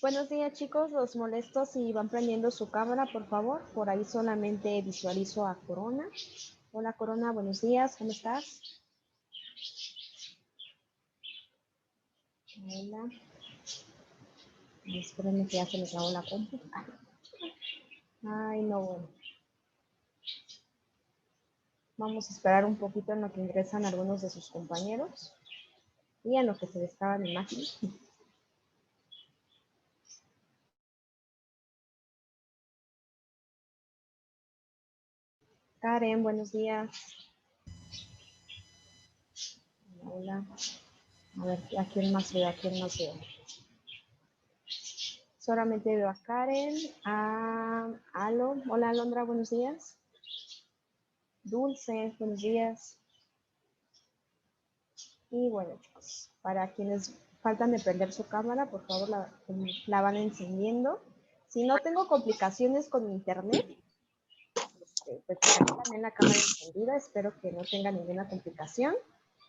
Buenos días, chicos. Los molesto si van prendiendo su cámara, por favor. Por ahí solamente visualizo a Corona. Hola, Corona. Buenos días. ¿Cómo estás? Hola. Espérenme que ya se me acabó la compu. Ay, no, bueno. Vamos a esperar un poquito en lo que ingresan algunos de sus compañeros y en lo que se descarga mi imagen. Karen, buenos días. Hola. A ver, ¿a quién más veo? ¿A quién más veo? Solamente veo a Karen, a Alo. Hola, Alondra, buenos días. Dulce, buenos días. Y bueno, chicos, para quienes faltan de prender su cámara, por favor la van encendiendo. Si no tengo complicaciones con internet, pues aquí también la cámara encendida. Espero que no tenga ninguna complicación.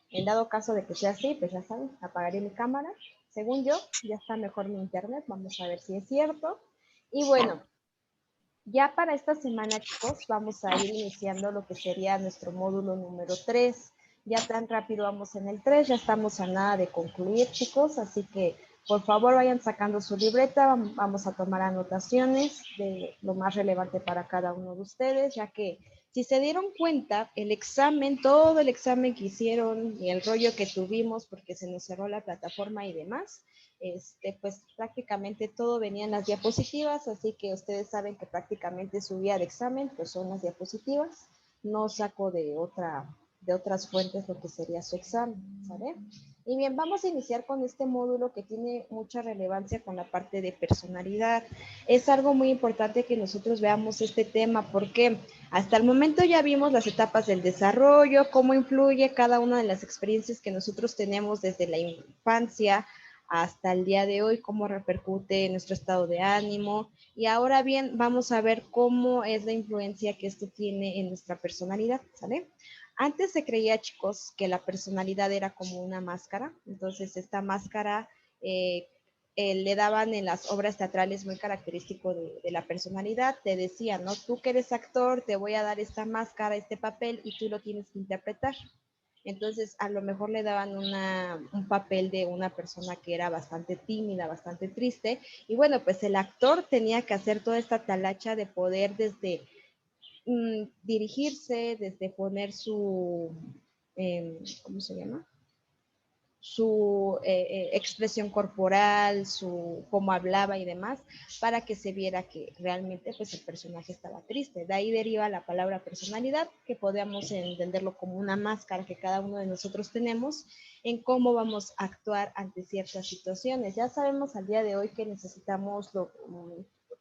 En dado caso de que sea así, pues ya saben, apagaré mi cámara. Según yo, ya está mejor mi internet. Vamos a ver si es cierto. Y bueno, ya para esta semana, chicos, vamos a ir iniciando lo que sería nuestro módulo número 3. Ya tan rápido vamos en el 3, ya estamos a nada de concluir, chicos, así que por favor vayan sacando su libreta, vamos a tomar anotaciones de lo más relevante para cada uno de ustedes, ya que si se dieron cuenta, el examen, todo el examen que hicieron y el rollo que tuvimos porque se nos cerró la plataforma y demás, pues prácticamente todo venía en las diapositivas, así que ustedes saben que prácticamente su guía de examen pues son las diapositivas, no saco de otras fuentes lo que sería su examen, ¿sale? Y bien, vamos a iniciar con este módulo que tiene mucha relevancia con la parte de personalidad. Es algo muy importante que nosotros veamos este tema porque hasta el momento ya vimos las etapas del desarrollo, cómo influye cada una de las experiencias que nosotros tenemos desde la infancia hasta el día de hoy, cómo repercute en nuestro estado de ánimo. Y ahora bien, vamos a ver cómo es la influencia que esto tiene en nuestra personalidad, ¿sale? Antes se creía, chicos, que la personalidad era como una máscara, entonces esta máscara le daban en las obras teatrales muy característico de la personalidad, te decían, ¿no? Tú que eres actor, te voy a dar esta máscara, este papel y tú lo tienes que interpretar. Entonces, a lo mejor le daban un papel de una persona que era bastante tímida, bastante triste. Y bueno, pues el actor tenía que hacer toda esta talacha de poder desde dirigirse, desde poner ¿cómo se llama? Su expresión corporal, cómo hablaba y demás, para que se viera que realmente pues el personaje estaba triste. De ahí deriva la palabra personalidad, que podemos entenderlo como una máscara que cada uno de nosotros tenemos en cómo vamos a actuar ante ciertas situaciones. Ya sabemos al día de hoy que necesitamos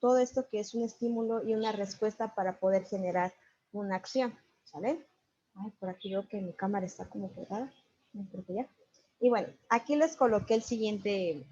todo esto que es un estímulo y una respuesta para poder generar una acción, ¿sale? Ay, por aquí veo que mi cámara está como pegada, no creo que ya. Y bueno, aquí les coloqué la siguiente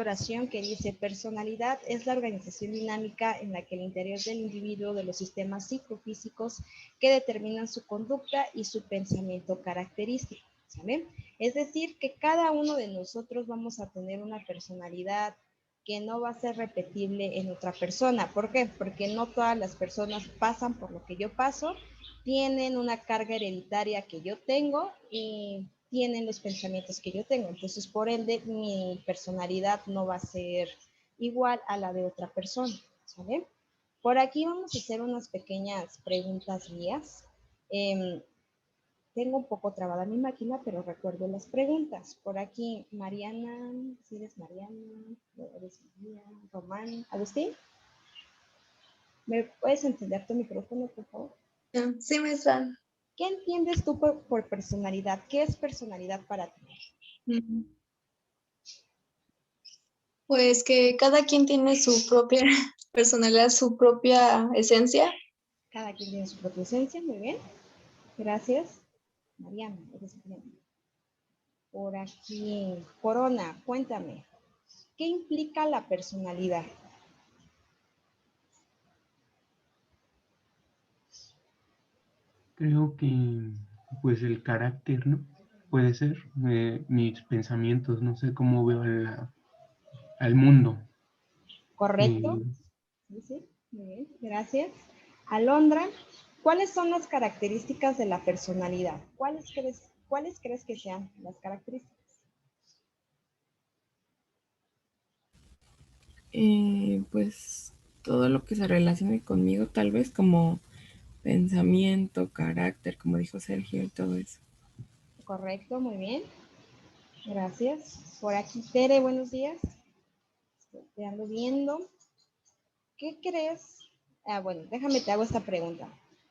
oración que dice, personalidad es la organización dinámica en la que el interior del individuo de los sistemas psicofísicos que determinan su conducta y su pensamiento característico, ¿saben? Es decir, que cada uno de nosotros vamos a tener una personalidad que no va a ser repetible en otra persona. ¿Por qué? Porque no todas las personas pasan por lo que yo paso, tienen una carga hereditaria que yo tengo y tienen los pensamientos que yo tengo. Entonces, por ende, mi personalidad no va a ser igual a la de otra persona, ¿sale? Por aquí vamos a hacer unas pequeñas preguntas guías. Tengo un poco trabada mi máquina, pero recuerdo las preguntas. Por aquí, Mariana, si eres Mariana, eres María, Román, Agustín, ¿me puedes encender tu micrófono, por favor? Sí, maestra. ¿Qué entiendes tú por personalidad? ¿Qué es personalidad para ti? Pues que cada quien tiene su propia personalidad, su propia esencia. Cada quien tiene su propia esencia, muy bien. Gracias. Mariana, eres Mariana. Por aquí, Corona, cuéntame, ¿qué implica la personalidad? Creo que pues el carácter, ¿no? Puede ser mis pensamientos, no sé cómo veo al mundo. ¿Correcto? Sí, sí, muy bien, gracias. Alondra, ¿cuáles son las características de la personalidad? ¿Cuáles crees que sean las características? Pues todo lo que se relacione conmigo, tal vez como pensamiento, carácter, como dijo Sergio, y todo eso. Correcto, muy bien. Gracias. Por aquí, Tere, buenos días. Te ando viendo. ¿Qué crees? Bueno, déjame te hago esta pregunta.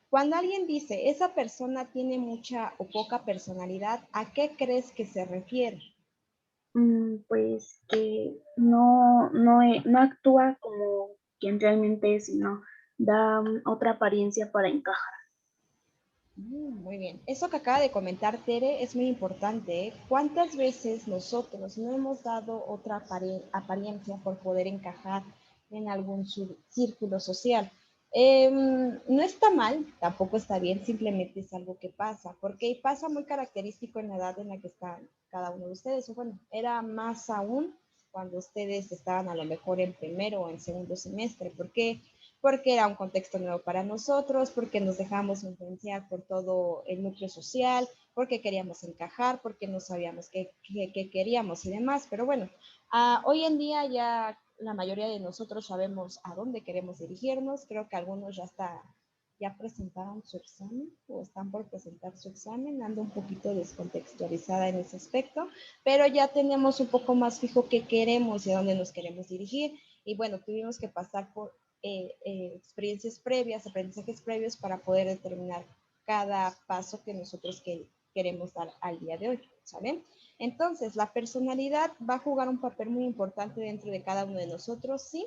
Cuando alguien dice, esa persona tiene mucha o poca personalidad, ¿a qué crees que se refiere? Pues que no actúa como quien realmente es, sino da otra apariencia para encajar. Muy bien. Eso que acaba de comentar Tere es muy importante, ¿eh? ¿Cuántas veces nosotros no hemos dado otra apariencia por poder encajar en algún círculo social? No está mal, tampoco está bien, simplemente es algo que pasa, porque pasa muy característico en la edad en la que están cada uno de ustedes. O bueno, era más aún cuando ustedes estaban a lo mejor en primero o en segundo semestre, porque era un contexto nuevo para nosotros, porque nos dejamos influenciar por todo el núcleo social, porque queríamos encajar, porque no sabíamos qué queríamos y demás. Pero bueno, hoy en día ya la mayoría de nosotros sabemos a dónde queremos dirigirnos. Creo que algunos ya presentaron su examen o están por presentar su examen. Ando un poquito descontextualizada en ese aspecto, pero ya tenemos un poco más fijo qué queremos y a dónde nos queremos dirigir. Y bueno, tuvimos que pasar por experiencias previas, aprendizajes previos para poder determinar cada paso que nosotros queremos dar al día de hoy, ¿saben? Entonces, la personalidad va a jugar un papel muy importante dentro de cada uno de nosotros, ¿sí?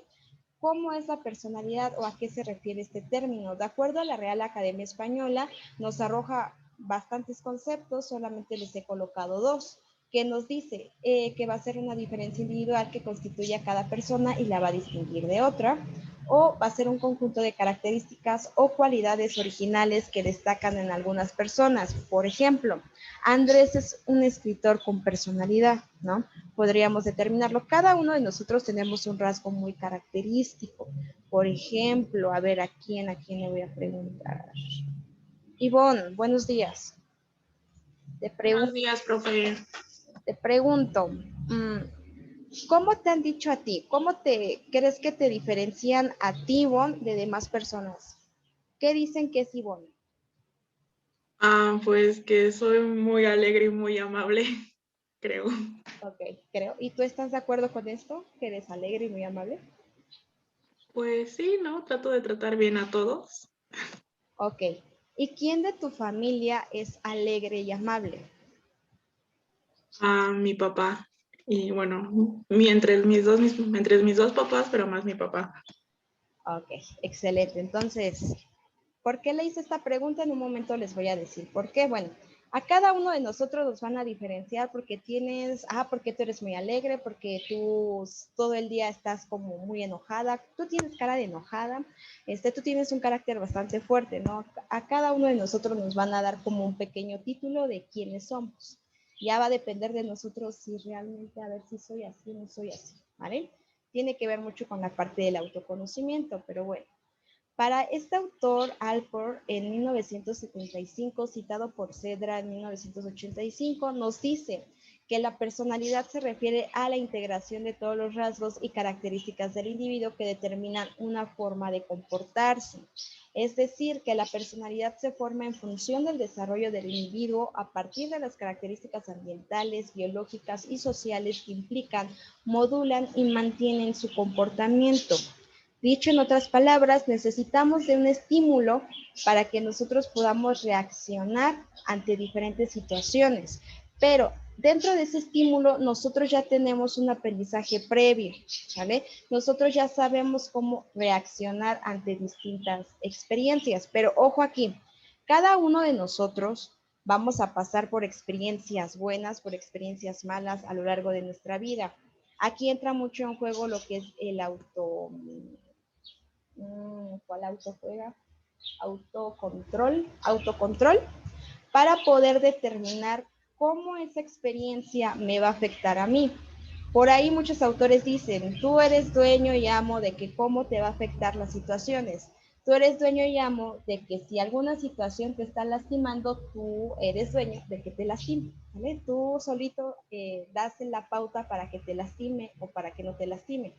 ¿Cómo es la personalidad o a qué se refiere este término? De acuerdo a la Real Academia Española, nos arroja bastantes conceptos, solamente les he colocado dos, que nos dice que va a ser una diferencia individual que constituye a cada persona y la va a distinguir de otra, o va a ser un conjunto de características o cualidades originales que destacan en algunas personas. Por ejemplo, Andrés es un escritor con personalidad, ¿no? Podríamos determinarlo. Cada uno de nosotros tenemos un rasgo muy característico. Por ejemplo, a ver, ¿a quién le voy a preguntar? Ivonne, buenos días. Buenos días, profe. Te pregunto, ¿cómo te han dicho a ti? ¿Cómo te crees que te diferencian a ti, Ivonne, de demás personas? ¿Qué dicen que es Ivonne? Pues que soy muy alegre y muy amable, creo. Ok, creo. ¿Y tú estás de acuerdo con esto? ¿Que eres alegre y muy amable? Pues sí, ¿no? Trato de tratar bien a todos. Ok. ¿Y quién de tu familia es alegre y amable? A mi papá. Y bueno, entre mis dos papás, pero más mi papá. Ok, excelente. Entonces, ¿por qué le hice esta pregunta? En un momento les voy a decir por qué. Bueno, a cada uno de nosotros nos van a diferenciar porque porque tú eres muy alegre, porque tú todo el día estás como muy enojada, tú tienes cara de enojada, tú tienes un carácter bastante fuerte, ¿no? A cada uno de nosotros nos van a dar como un pequeño título de quiénes somos. Ya va a depender de nosotros si realmente, a ver si soy así o no soy así, ¿vale? Tiene que ver mucho con la parte del autoconocimiento, pero bueno. Para este autor, Alport, en 1975, citado por Cedra en 1985, nos dice que la personalidad se refiere a la integración de todos los rasgos y características del individuo que determinan una forma de comportarse. Es decir, que la personalidad se forma en función del desarrollo del individuo a partir de las características ambientales, biológicas y sociales que implican, modulan y mantienen su comportamiento. Dicho en otras palabras, necesitamos de un estímulo para que nosotros podamos reaccionar ante diferentes situaciones. Pero dentro de ese estímulo, nosotros ya tenemos un aprendizaje previo, ¿vale? Nosotros ya sabemos cómo reaccionar ante distintas experiencias. Pero ojo aquí, cada uno de nosotros vamos a pasar por experiencias buenas, por experiencias malas a lo largo de nuestra vida. Aquí entra mucho en juego lo que es el ¿cuál auto juega? Autocontrol, para poder determinar cómo esa experiencia me va a afectar a mí. Por ahí muchos autores dicen, tú eres dueño y amo de que cómo te va a afectar las situaciones. Tú eres dueño y amo de que si alguna situación te está lastimando, tú eres dueño de que te lastime, ¿vale? Tú solito das la pauta para que te lastime o para que no te lastime.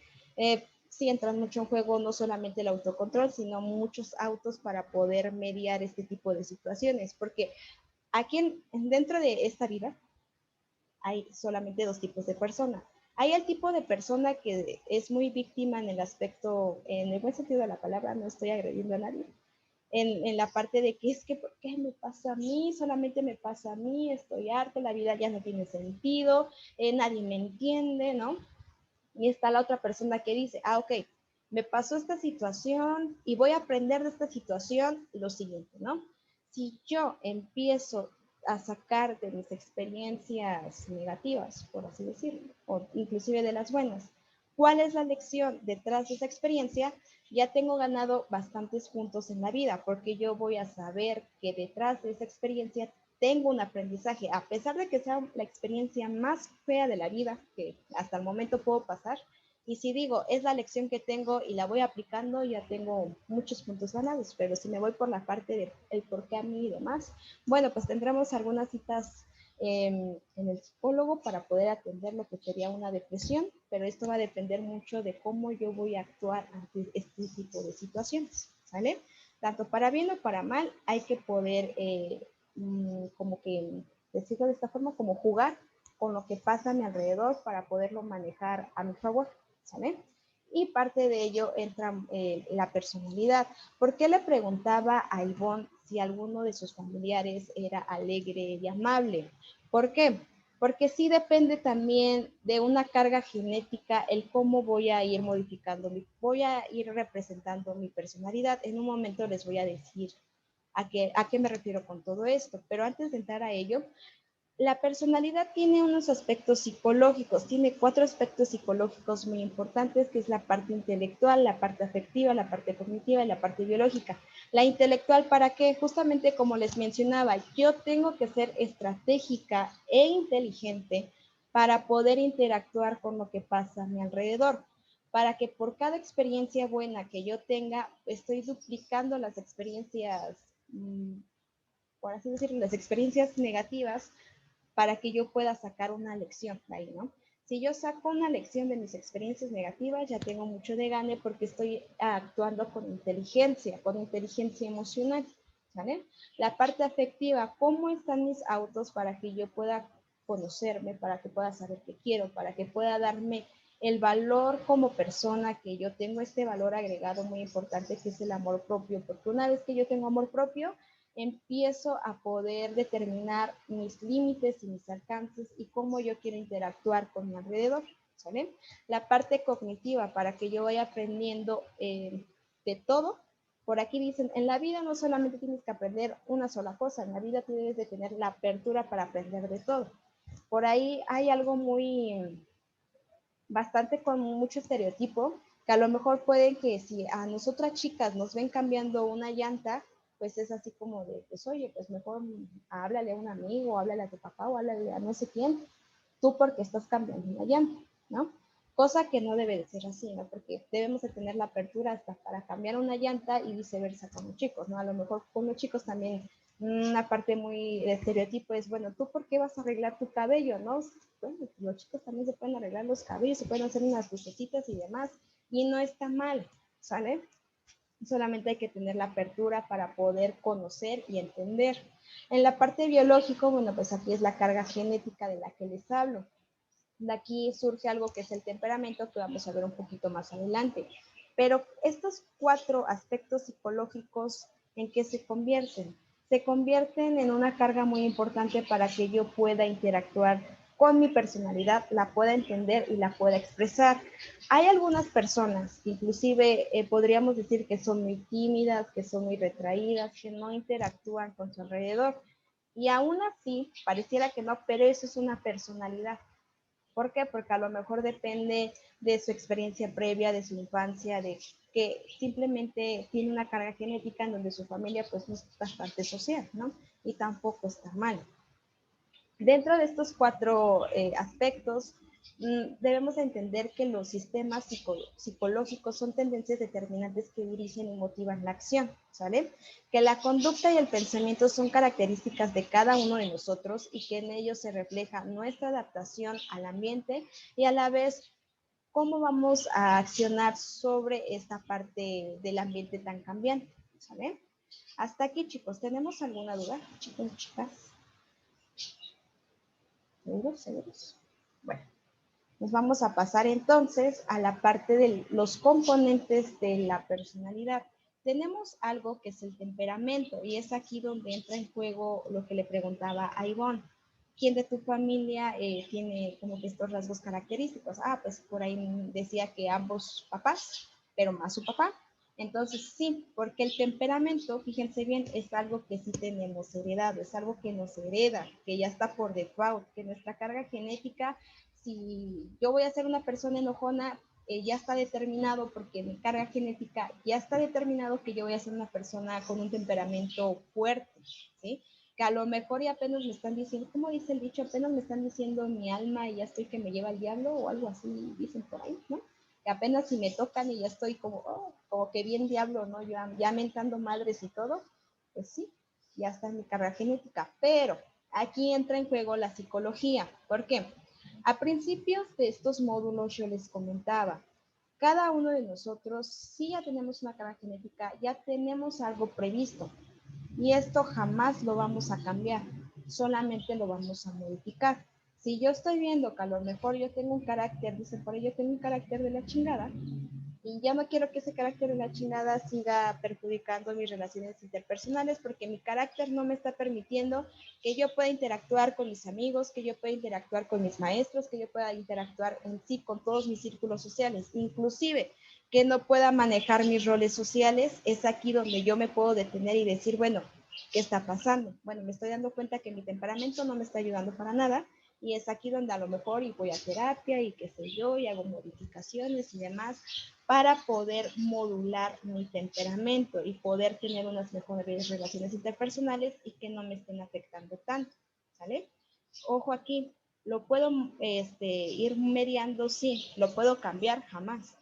Sí entran mucho en juego no solamente el autocontrol, sino muchos autos para poder mediar este tipo de situaciones, porque aquí dentro de esta vida hay solamente dos tipos de personas. Hay el tipo de persona que es muy víctima en el aspecto, en el buen sentido de la palabra, no estoy agrediendo a nadie, en la parte de que es que, ¿por qué me pasa a mí? Solamente me pasa a mí, estoy harta, la vida ya no tiene sentido, nadie me entiende, ¿no? Y está la otra persona que dice, ok, me pasó esta situación y voy a aprender de esta situación lo siguiente, ¿no? Si yo empiezo a sacar de mis experiencias negativas, por así decirlo, o inclusive de las buenas, ¿cuál es la lección detrás de esa experiencia? Ya tengo ganado bastantes puntos en la vida, porque yo voy a saber que detrás de esa experiencia tengo un aprendizaje, a pesar de que sea la experiencia más fea de la vida que hasta el momento puedo pasar. Y si digo, es la lección que tengo y la voy aplicando, ya tengo muchos puntos ganados. Pero si me voy por la parte del por qué a mí y demás, bueno, pues tendremos algunas citas en el psicólogo para poder atender lo que sería una depresión, pero esto va a depender mucho de cómo yo voy a actuar ante este tipo de situaciones, ¿vale? Tanto para bien o para mal, hay que poder como que decirlo de esta forma, como jugar con lo que pasa a mi alrededor para poderlo manejar a mi favor, ¿sale? Y parte de ello entra la personalidad. ¿Por qué le preguntaba a Ivonne si alguno de sus familiares era alegre y amable? ¿Por qué? Porque sí depende también de una carga genética el cómo voy a ir modificando, voy a ir representando mi personalidad. En un momento les voy a decir a qué me refiero con todo esto. Pero antes de entrar a ello, la personalidad tiene unos aspectos psicológicos, tiene 4 aspectos psicológicos muy importantes, que es la parte intelectual, la parte afectiva, la parte cognitiva y la parte biológica. La intelectual, ¿para qué? Justamente como les mencionaba, yo tengo que ser estratégica e inteligente para poder interactuar con lo que pasa a mi alrededor, para que por cada experiencia buena que yo tenga, estoy duplicando las experiencias, por así decirlo, las experiencias negativas para que yo pueda sacar una lección de ahí, ¿no? Si yo saco una lección de mis experiencias negativas, ya tengo mucho de gane porque estoy actuando con inteligencia emocional, ¿vale? La parte afectiva, ¿cómo están mis autos para que yo pueda conocerme, para que pueda saber qué quiero, para que pueda darme el valor como persona, que yo tengo este valor agregado muy importante que es el amor propio, porque una vez que yo tengo amor propio, empiezo a poder determinar mis límites y mis alcances y cómo yo quiero interactuar con mi alrededor, ¿sale? La parte cognitiva, para que yo vaya aprendiendo de todo. Por aquí dicen, en la vida no solamente tienes que aprender una sola cosa, en la vida tú debes de tener la apertura para aprender de todo. Por ahí hay algo bastante con mucho estereotipo, que a lo mejor puede que si a nosotras chicas nos ven cambiando una llanta, pues es así como de, pues oye, pues mejor háblale a un amigo, háblale a tu papá o háblale a no sé quién, tú porque estás cambiando una llanta, ¿no? Cosa que no debe de ser así, ¿no? Porque debemos de tener la apertura hasta para cambiar una llanta y viceversa con los chicos, ¿no? A lo mejor con los chicos también una parte muy de estereotipo es, bueno, ¿tú por qué vas a arreglar tu cabello, no? Bueno, los chicos también se pueden arreglar los cabellos, se pueden hacer unas lucecitas y demás, y no está mal, ¿sale? Solamente hay que tener la apertura para poder conocer y entender. En la parte biológica, bueno, pues aquí es la carga genética de la que les hablo. De aquí surge algo que es el temperamento, que vamos a ver un poquito más adelante. Pero estos 4 aspectos psicológicos, ¿en qué se convierten? Se convierten en una carga muy importante para que yo pueda interactuar con mi personalidad, la pueda entender y la pueda expresar. Hay algunas personas, inclusive podríamos decir que son muy tímidas, que son muy retraídas, que no interactúan con su alrededor. Y aún así, pareciera que no, pero eso es una personalidad. ¿Por qué? Porque a lo mejor depende de su experiencia previa, de su infancia, de que simplemente tiene una carga genética en donde su familia pues no es bastante social, ¿no? Y tampoco está mal. Dentro de estos 4 aspectos, debemos entender que los sistemas psicológicos son tendencias determinantes que dirigen y motivan la acción, ¿sale? Que la conducta y el pensamiento son características de cada uno de nosotros y que en ellos se refleja nuestra adaptación al ambiente y a la vez cómo vamos a accionar sobre esta parte del ambiente tan cambiante, ¿sale? Hasta aquí, chicos, ¿tenemos alguna duda, chicos y chicas? ¿Seguros? ¿Seguros? Bueno. Nos vamos a pasar entonces a la parte de los componentes de la personalidad. Tenemos algo que es el temperamento y es aquí donde entra en juego lo que le preguntaba a Ivonne. ¿Quién de tu familia tiene como que estos rasgos característicos? Ah, pues por ahí decía que ambos papás, pero más su papá. Entonces sí, porque el temperamento, fíjense bien, es algo que sí tenemos heredado, es algo que nos hereda, que ya está por default, que nuestra carga genética, si yo voy a ser una persona enojona, ya está determinado porque mi carga genética ya está determinado que yo voy a ser una persona con un temperamento fuerte, ¿sí? Que a lo mejor y apenas me están diciendo, ¿cómo dice el dicho? Apenas me están diciendo mi alma y ya estoy que me lleva el diablo o algo así, dicen por ahí, ¿no? Que apenas si me tocan y ya estoy como, oh, como que bien diablo, ¿no? Ya mentando madres y todo, pues sí, ya está en mi carga genética. Pero aquí entra en juego la psicología. ¿Por qué? A principios de estos módulos yo les comentaba, cada uno de nosotros sí ya tenemos una carga genética, ya tenemos algo previsto y esto jamás lo vamos a cambiar, solamente lo vamos a modificar. Si yo estoy viendo que a lo mejor yo tengo un carácter, dicen por ahí, yo tengo un carácter de la chingada, y ya no quiero que ese carácter de la chingada siga perjudicando mis relaciones interpersonales porque mi carácter no me está permitiendo que yo pueda interactuar con mis amigos, que yo pueda interactuar con mis maestros, que yo pueda interactuar en sí con todos mis círculos sociales, inclusive que no pueda manejar mis roles sociales. Es aquí donde yo me puedo detener y decir, bueno, ¿qué está pasando? Bueno, me estoy dando cuenta que mi temperamento no me está ayudando para nada y es aquí donde a lo mejor y voy a terapia y qué sé yo y hago modificaciones y demás para poder modular mi temperamento y poder tener unas mejores relaciones interpersonales y que no me estén afectando tanto, ¿sale? Ojo aquí, ¿lo puedo ir mediando? Sí. ¿Lo puedo cambiar? Jamás.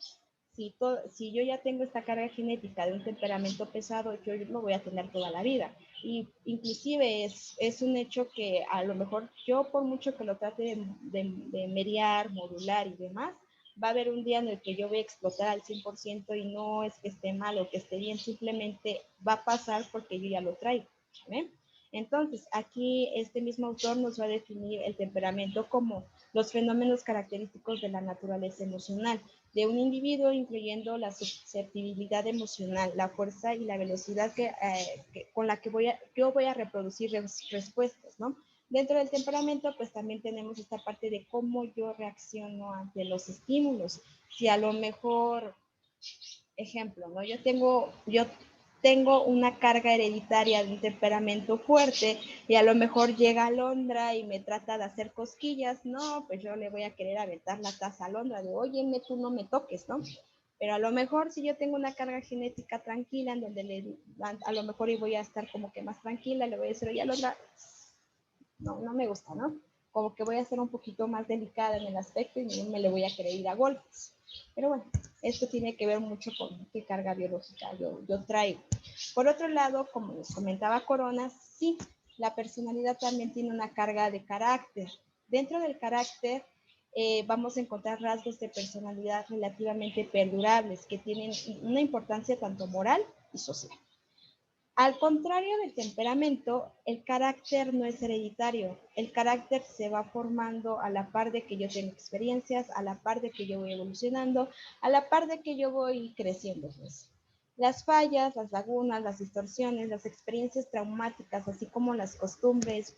Si yo ya tengo esta carga genética de un temperamento pesado, yo lo voy a tener toda la vida. Y inclusive es un hecho que a lo mejor yo por mucho que lo trate de mediar, modular y demás, va a haber un día en el que yo voy a explotar al 100% y no es que esté mal o que esté bien, simplemente va a pasar porque yo ya lo traigo, ¿vale? Entonces, aquí este mismo autor nos va a definir el temperamento como los fenómenos característicos de la naturaleza emocional de un individuo, incluyendo la susceptibilidad emocional, la fuerza y la velocidad con la que yo voy a reproducir respuestas, ¿no? Dentro del temperamento, pues también tenemos esta parte de cómo yo reacciono ante los estímulos. Si a lo mejor, ejemplo, ¿no? Yo tengo una carga hereditaria de un temperamento fuerte y a lo mejor llega Alondra y me trata de hacer cosquillas, no, pues yo le voy a querer aventar la taza a Alondra de, oye, tú no me toques, ¿no? Pero a lo mejor si yo tengo una carga genética tranquila en donde a lo mejor y voy a estar como que más tranquila, le voy a decir, oye, Alondra, no me gusta, ¿no? Como que voy a ser un poquito más delicada en el aspecto y no me le voy a querer ir a golpes. Pero bueno, esto tiene que ver mucho con qué carga biológica yo traigo. Por otro lado, como les comentaba Corona, sí, la personalidad también tiene una carga de carácter. Dentro del carácter vamos a encontrar rasgos de personalidad relativamente perdurables que tienen una importancia tanto moral y social. Al contrario del temperamento, el carácter no es hereditario. El carácter se va formando a la par de que yo tengo experiencias, a la par de que yo voy evolucionando, a la par de que yo voy creciendo. Pues. Las fallas, las lagunas, las distorsiones, las experiencias traumáticas, así como las costumbres,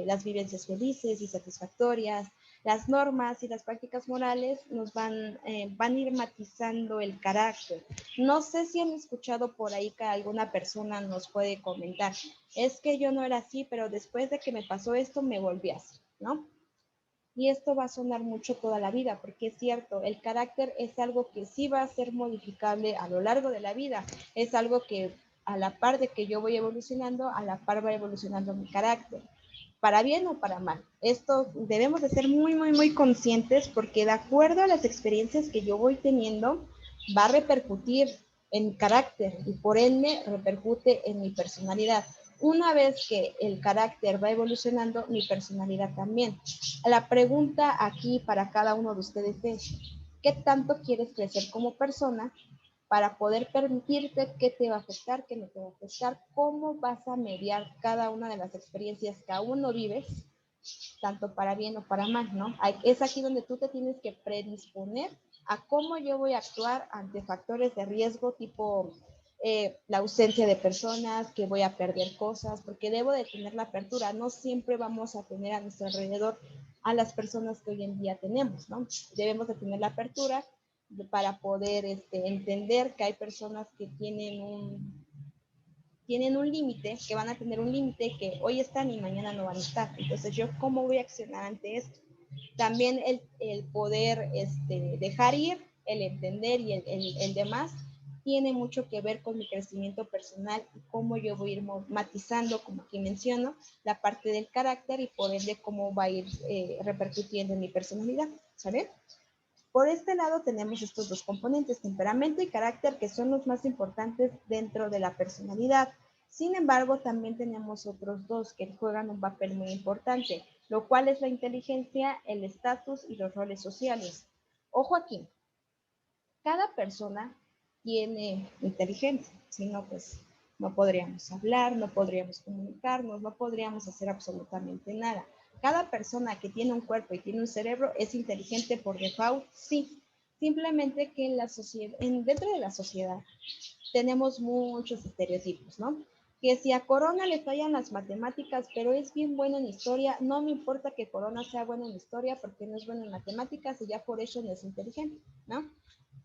las vivencias felices y satisfactorias, las normas y las prácticas morales nos van a ir matizando el carácter. No sé si han escuchado por ahí que alguna persona nos puede comentar, es que yo no era así, pero después de que me pasó esto me volví así, ¿no? Y esto va a sonar mucho toda la vida, porque es cierto, el carácter es algo que sí va a ser modificable a lo largo de la vida, es algo que a la par de que yo voy evolucionando, a la par va evolucionando mi carácter. para bien o para mal. Esto debemos de ser muy, muy, muy conscientes porque de acuerdo a las experiencias que yo voy teniendo, va a repercutir en mi carácter y por ende repercute en mi personalidad. Una vez que el carácter va evolucionando, mi personalidad también. La pregunta aquí para cada uno de ustedes es, ¿qué tanto quieres crecer como persona para poder permitirte qué te va a afectar, qué no te va a afectar, cómo vas a mediar cada una de las experiencias que aún no vives, tanto para bien o para mal, ¿no? Es aquí donde tú te tienes que predisponer a cómo yo voy a actuar ante factores de riesgo tipo la ausencia de personas, que voy a perder cosas, porque debo de tener la apertura. No siempre vamos a tener a nuestro alrededor a las personas que hoy en día tenemos, ¿no? Debemos de tener la apertura para poder entender que hay personas que tienen un límite, que van a tener un límite que hoy están y mañana no van a estar. Entonces, ¿yo cómo voy a accionar ante esto? También el poder dejar ir, el entender y el demás, tiene mucho que ver con mi crecimiento personal y cómo yo voy a ir matizando, como aquí menciono, la parte del carácter y por ende cómo va a ir repercutiendo en mi personalidad, ¿sabes? Por este lado tenemos estos dos componentes, temperamento y carácter, que son los más importantes dentro de la personalidad. Sin embargo, también tenemos otros dos que juegan un papel muy importante, lo cual es la inteligencia, el estatus y los roles sociales. Ojo aquí, cada persona tiene inteligencia, si no, pues no podríamos hablar, no podríamos comunicarnos, no podríamos hacer absolutamente nada. Cada persona que tiene un cuerpo y tiene un cerebro es inteligente por default, sí. Simplemente que en la sociedad, dentro de la sociedad tenemos muchos estereotipos, ¿no? Que si a Corona le fallan las matemáticas, pero es bien bueno en historia, no me importa que Corona sea bueno en historia porque no es bueno en matemáticas y ya por eso no es inteligente, ¿no?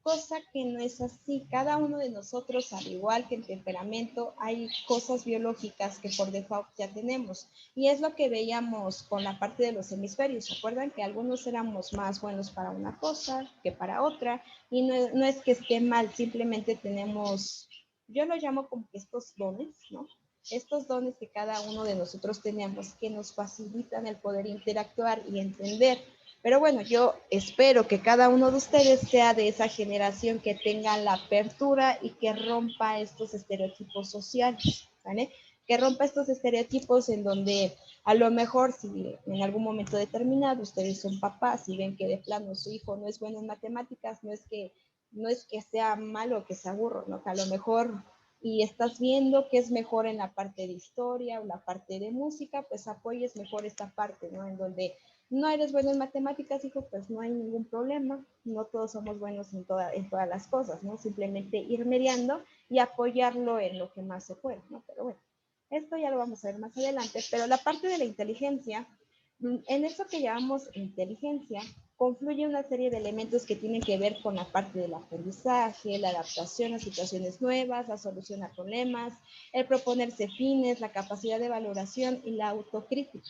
Cosa que no es así. Cada uno de nosotros, al igual que en temperamento, hay cosas biológicas que por default ya tenemos. Y es lo que veíamos con la parte de los hemisferios. ¿Se acuerdan que algunos éramos más buenos para una cosa que para otra? Y no es que esté mal, simplemente tenemos, yo lo llamo como que estos dones, ¿no? Estos dones que cada uno de nosotros tenemos que nos facilitan el poder interactuar y entender. Pero bueno, yo espero que cada uno de ustedes sea de esa generación que tenga la apertura y que rompa estos estereotipos sociales, ¿vale? Que rompa estos estereotipos en donde a lo mejor si en algún momento determinado ustedes son papás y ven que de plano su hijo no es bueno en matemáticas, no es que sea malo o que sea burro, ¿no? Que a lo mejor y estás viendo que es mejor en la parte de historia o la parte de música, pues apoyes mejor esta parte, ¿no? En donde no eres bueno en matemáticas, hijo, pues no hay ningún problema, no todos somos buenos en todas las cosas, ¿no? Simplemente ir mediando y apoyarlo en lo que más se puede, ¿no? Pero bueno, esto ya lo vamos a ver más adelante, pero la parte de la inteligencia, en eso que llamamos inteligencia, confluye una serie de elementos que tienen que ver con la parte del aprendizaje, la adaptación a situaciones nuevas, la solución a problemas, el proponerse fines, la capacidad de valoración y la autocrítica.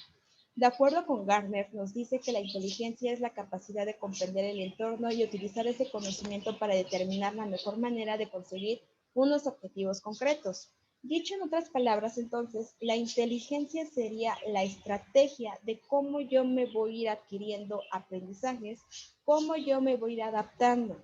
De acuerdo con Gardner, nos dice que la inteligencia es la capacidad de comprender el entorno y utilizar ese conocimiento para determinar la mejor manera de conseguir unos objetivos concretos. Dicho en otras palabras, entonces, la inteligencia sería la estrategia de cómo yo me voy a ir adquiriendo aprendizajes, cómo yo me voy a ir adaptando,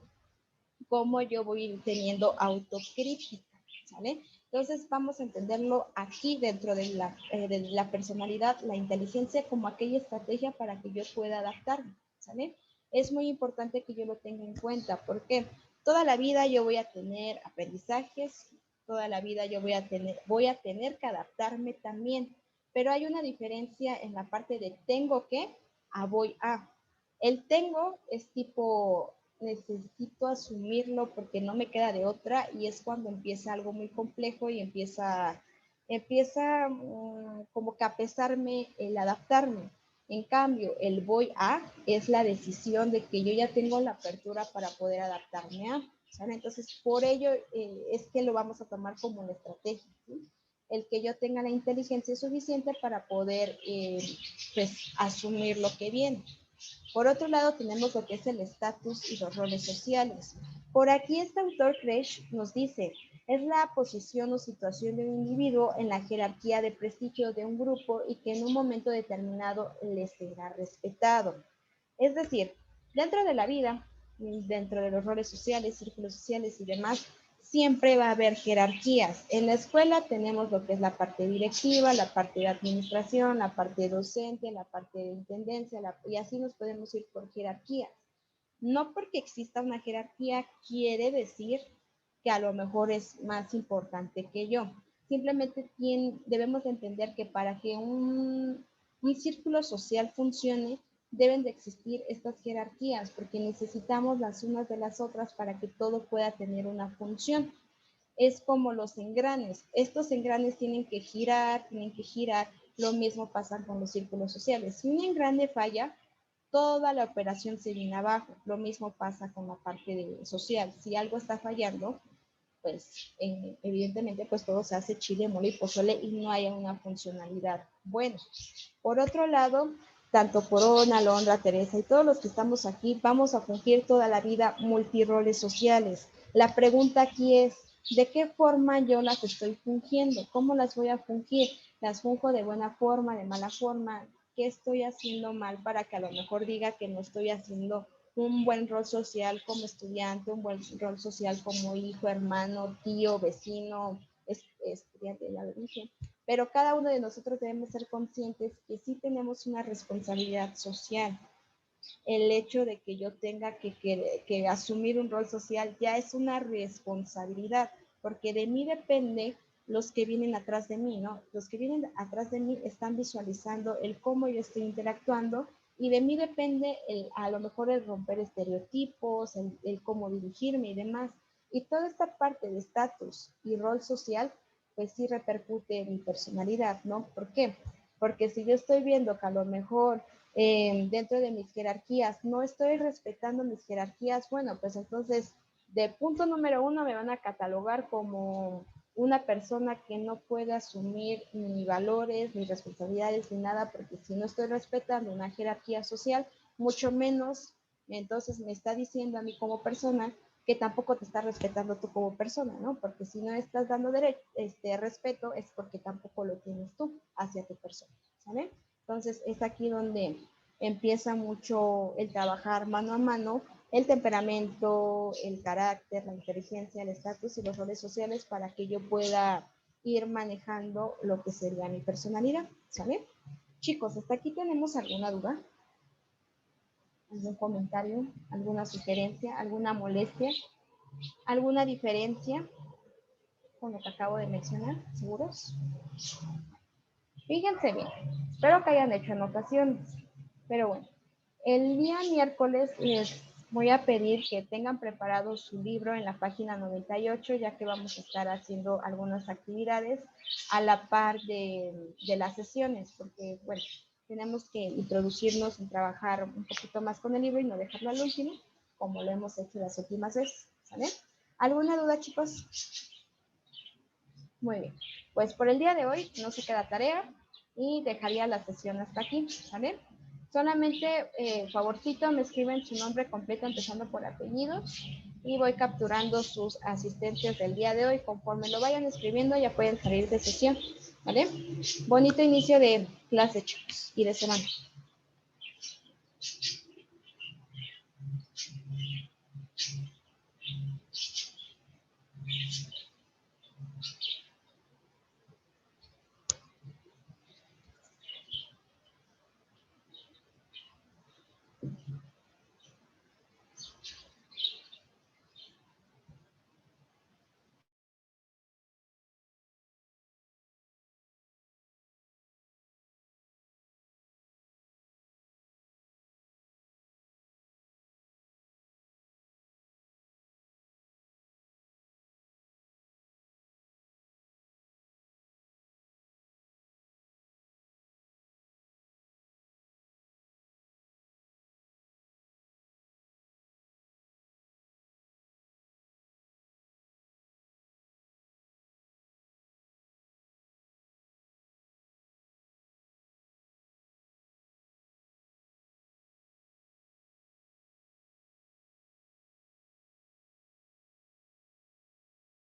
cómo yo voy a ir teniendo autocrítica, ¿sale? Entonces vamos a entenderlo aquí dentro de la personalidad, la inteligencia como aquella estrategia para que yo pueda adaptarme, ¿sale? Es muy importante que yo lo tenga en cuenta porque toda la vida yo voy a tener aprendizajes, toda la vida yo voy a tener que adaptarme también, pero hay una diferencia en la parte de tengo que a voy a. El tengo es tipo necesito asumirlo porque no me queda de otra y es cuando empieza algo muy complejo y empieza como que a pesarme el adaptarme. En cambio, el voy a es la decisión de que yo ya tengo la apertura para poder adaptarme a, ¿saben? Entonces, por ello es que lo vamos a tomar como una estrategia, ¿sí? El que yo tenga la inteligencia suficiente para poder pues, asumir lo que viene. Por otro lado, tenemos lo que es el estatus y los roles sociales. Por aquí este autor Kresh nos dice, Es la posición o situación de un individuo en la jerarquía de prestigio de un grupo y que en un momento determinado le será respetado. Es decir, dentro de la vida, dentro de los roles sociales, círculos sociales y demás, siempre va a haber jerarquías. En la escuela tenemos lo que es la parte directiva, la parte de administración, la parte docente, la parte de intendencia, y así nos podemos ir por jerarquías. No porque exista una jerarquía quiere decir que a lo mejor es más importante que yo. Simplemente debemos entender que para que un círculo social funcione, deben de existir estas jerarquías, porque necesitamos las unas de las otras para que todo pueda tener una función. Es como los engranes. Estos engranes tienen que girar, Lo mismo pasa con los círculos sociales. Si un engrane falla, toda la operación se viene abajo. Lo mismo pasa con la parte social. Si algo está fallando, pues evidentemente pues todo se hace chile, mole y pozole y no hay una funcionalidad buena. Por otro lado, tanto Corona, Londra, Teresa y todos los que estamos aquí vamos a fungir toda la vida multiroles sociales. La pregunta aquí es, ¿de qué forma yo las estoy fungiendo? ¿Cómo las voy a fungir? ¿Las funjo de buena forma, de mala forma? ¿Qué estoy haciendo mal para que a lo mejor diga que no estoy haciendo un buen rol social como estudiante, un buen rol social como hijo, hermano, tío, vecino, estudiante, ya lo dije? Pero cada uno de nosotros debemos ser conscientes que sí tenemos una responsabilidad social. El hecho de que yo tenga que asumir un rol social ya es una responsabilidad, porque de mí depende los que vienen atrás de mí, ¿no? Los que vienen atrás de mí están visualizando el cómo yo estoy interactuando y de mí depende a lo mejor el romper estereotipos, el cómo dirigirme y demás. Y toda esta parte de estatus y rol social, pues sí repercute en mi personalidad, ¿no? ¿Por qué? Porque si yo estoy viendo que a lo mejor dentro de mis jerarquías no estoy respetando mis jerarquías, bueno, pues entonces de punto número 1 me van a catalogar como una persona que no puede asumir ni valores, ni responsabilidades, ni nada, porque si no estoy respetando una jerarquía social, mucho menos, entonces me está diciendo a mí como persona que tampoco te está respetando tú como persona, ¿no? Porque si no estás dando respeto es porque tampoco lo tienes tú hacia tu persona, ¿sabes? Entonces es aquí donde empieza mucho el trabajar mano a mano el temperamento, el carácter, la inteligencia, el estatus y los roles sociales para que yo pueda ir manejando lo que sería mi personalidad, ¿sale? Chicos, ¿hasta aquí tenemos alguna duda? ¿Algún comentario? ¿Alguna sugerencia? ¿Alguna molestia? ¿Alguna diferencia con lo que acabo de mencionar? ¿Seguros? Fíjense bien, espero que hayan hecho anotaciones, pero bueno, el día miércoles les voy a pedir que tengan preparado su libro en la página 98, ya que vamos a estar haciendo algunas actividades a la par de las sesiones, porque, bueno, tenemos que introducirnos y trabajar un poquito más con el libro y no dejarlo al último, como lo hemos hecho las últimas veces, ¿vale? ¿Alguna duda, chicos? Muy bien, pues por el día de hoy no se queda tarea y dejaría la sesión hasta aquí, ¿vale? Solamente, favorcito, me escriben su nombre completo empezando por apellidos y voy capturando sus asistencias del día de hoy. Conforme lo vayan escribiendo ya pueden salir de sesión, ¿vale? Bonito inicio de clase, chicos, y de semana.